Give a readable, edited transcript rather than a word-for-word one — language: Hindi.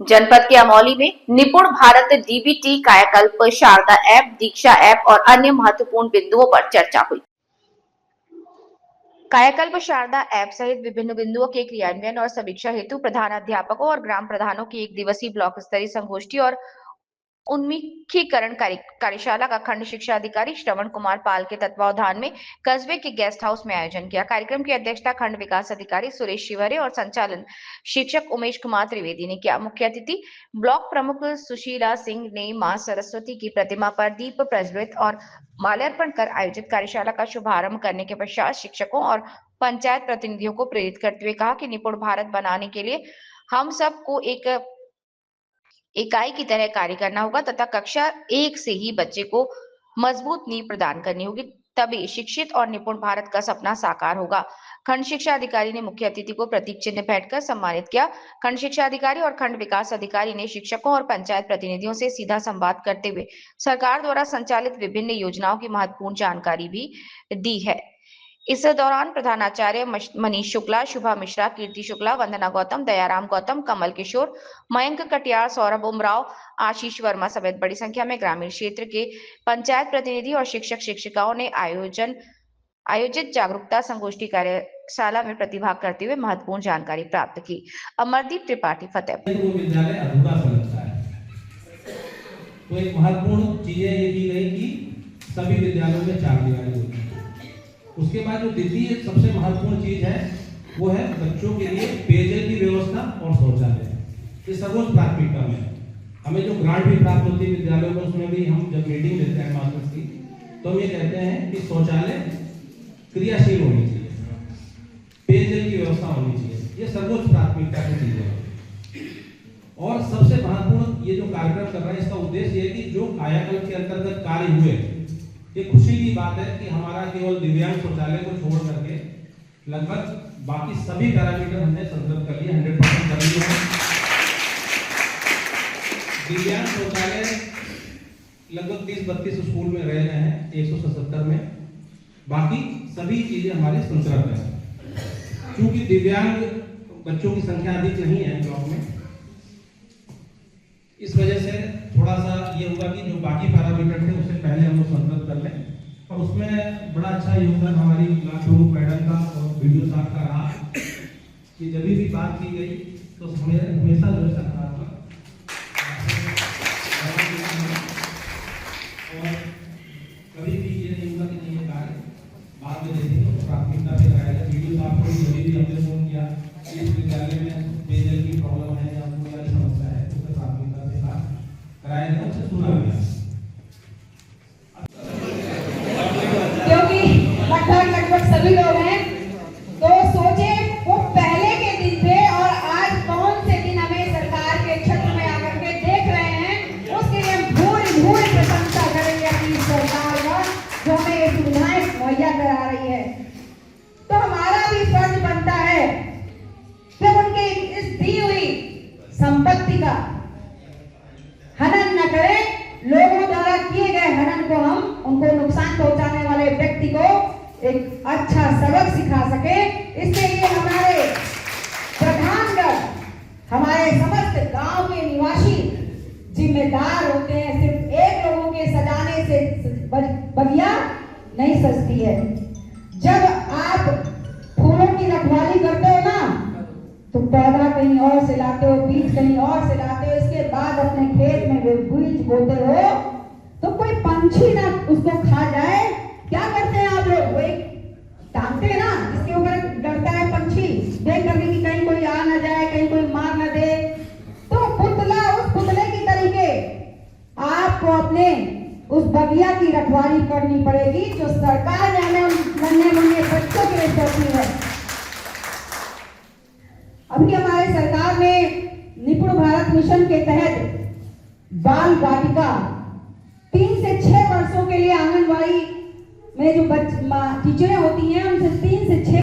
जनपद के अमौली में निपुण भारत डीबीटी कायाकल्प शारदा ऐप, दीक्षा ऐप और अन्य महत्वपूर्ण बिंदुओं पर चर्चा हुई। कायाकल्प शारदा ऐप सहित विभिन्न बिंदुओं के क्रियान्वयन और समीक्षा हेतु प्रधानाध्यापकों और ग्राम प्रधानों की एक दिवसीय ब्लॉक स्तरीय संगोष्ठी और उन्मुखीकरण कार्यशाला का खंड शिक्षा अधिकारी श्रवण कुमार पाल के तत्वावधान में कस्बे के गेस्ट हाउस में आयोजन किया। कार्यक्रम की अध्यक्षता खंड विकास अधिकारी सुरेश शिवहरे और संचालन शिक्षक उमेश कुमार त्रिवेदी ने किया। मुख्य अतिथि ब्लॉक प्रमुख सुशीला सिंह ने मां सरस्वती की प्रतिमा पर दीप प्रज्वलित और माल्यार्पण कर आयोजित कार्यशाला का शुभारंभ करने के पश्चात शिक्षकों और पंचायत प्रतिनिधियों को प्रेरित करते हुए कहा कि निपुण भारत बनाने के लिए हम सबको एक इकाई की तरह कार्य करना होगा तथा कक्षा 1 से ही बच्चे को मजबूत नींव प्रदान करनी होगी, तभी शिक्षित और निपुण भारत का सपना साकार होगा। खंड शिक्षा अधिकारी ने मुख्य अतिथि को प्रतीक चिन्ह भेंटकर सम्मानित किया। खंड शिक्षा अधिकारी और खंड विकास अधिकारी ने शिक्षकों और पंचायत प्रतिनिधियों से सीधा संवाद करते हुए सरकार द्वारा संचालित विभिन्न योजनाओं की महत्वपूर्ण जानकारी भी दी है। इस दौरान प्रधानाचार्य मनीष शुक्ला, शुभा मिश्रा, कीर्ति शुक्ला, वंदना गौतम, दयाराम गौतम, कमल किशोर, मयंक कटियार, सौरभ उमराव, आशीष वर्मा समेत बड़ी संख्या में ग्रामीण क्षेत्र के पंचायत प्रतिनिधि और शिक्षक शिक्षिकाओं ने आयोजित जागरूकता संगोष्ठी कार्यशाला में प्रतिभाग करते हुए महत्वपूर्ण जानकारी प्राप्त की। अमरदीप त्रिपाठी, फतेहपुर। विद्यालय अधूरा सा लगता है, तो एक महत्वपूर्ण चीजें ये की गई कि सभी विद्यालयों में 4 दीवारें होती हैं। उसके बाद जो द्वितीय सबसे महत्वपूर्ण चीज है वो है बच्चों के लिए पेयजल की व्यवस्था और शौचालय। ये सर्वोच्च प्राथमिकता में हमें जो ग्रांट भी प्राप्त होती है विद्यालयों में, उसमें भी हम जब मीटिंग लेते हैं मास्टर्स की तो हम ये कहते हैं कि शौचालय क्रियाशील होनी चाहिए, पेयजल की व्यवस्था होनी चाहिए। ये सर्वोच्च प्राथमिकता की चीज है। और सबसे महत्वपूर्ण ये जो कार्यक्रम कर रहे हैं इसका उद्देश्य ये कि जो कायाकल्प के अंतर्गत कार्य हुए, ये खुशी की बात है कि हमारा केवल दिव्यांग शौचालय को छोड़ करके लगभग बाकी सभी पैरामीटर हमने संतुलित कर लिए, 100% कर लिए हैं। दिव्यांग शौचालय लगभग 30-32 स्कूल में रह रहे हैं, 177 में। बाकी सभी चीजें हमारी संतुलित है। क्योंकि दिव्यांग बच्चों की संख्या अधिक नहीं है ब्लॉक में, इस वजह से थोड़ा सा ये होगा कि जो बाकी पैरामीटर थे उससे पहले हम लोग संतुलित कर लें। और उसमें बड़ा अच्छा योगदान हमारी ब्लॉक प्रमुख मैडम का और वीडियो साहब का रहा कि जब भी बात की गई तो हमेशा जो है सकारात्मक और कभी भी ये नहीं होगा कि नहीं ये कार्य बाद में देखेंगे तो प्राथमिकता पे कराएगा। वीडियो साहब को जब भी हमने फोन किया कि इस विद्यालय में पेयजल की प्रॉब्लम है या कोई अलग समस्या है तो उसे प्राथमिकता से बात कराया गया, उसे सुना गया। क्योंकि लगभग सभी लोग हैं तो सोचे वो पहले के दिन थे और आज कौन से दिन हमें सरकार के क्षेत्र में आकर के देख रहे हैं, उसके लिए हम भूल प्रशंसा करेंगे अपनी सरकार का जो हमें ये सुविधाएं मुहैया करा रही है। तो हमारा भी फर्ज बनता है कि उनके इस दी हुई संपत्ति का हनन न करें। लोगों द्वारा किए गए हनन को हम उनको नुकसान पहुंचाने वाले व्यक्ति को एक अच्छा सबक सिखा सके, इसके लिए हमारे प्रधानगण, हमारे समस्त गांव के निवासी जिम्मेदार होते हैं। सिर्फ एक लोगों के सजाने से बगिया नहीं सजती है। जब आप फूलों की रखवाली करते हो ना तो पौधा कहीं और से लाते हो, बीज कहीं और से लाते हो, इसके बाद अपने खेत में बीज बोते हो तो कोई पंछी ना उसको खा जाए, क्या करते हैं आप लोग? वो एक टांगते हैं ना, इसके ऊपर डरता है पंछी देख करके कि कहीं कोई आ ना जाए, कहीं कोई मार ना दे। तो उस पुतले की तरीके आपको अपने उस बगिया की रखवाली करनी पड़ेगी जो सरकार ने हमें उन नन्हे मुन्ने बच्चों के लिए सौंपी है। अभी हमारे सरकार ने निपुण भारत मिशन के तहत बाल वाटिका 3 से 6 वर्षों के लिए आंगनबाड़ी में जो टीचरें होती हैं उनसे 3 से 6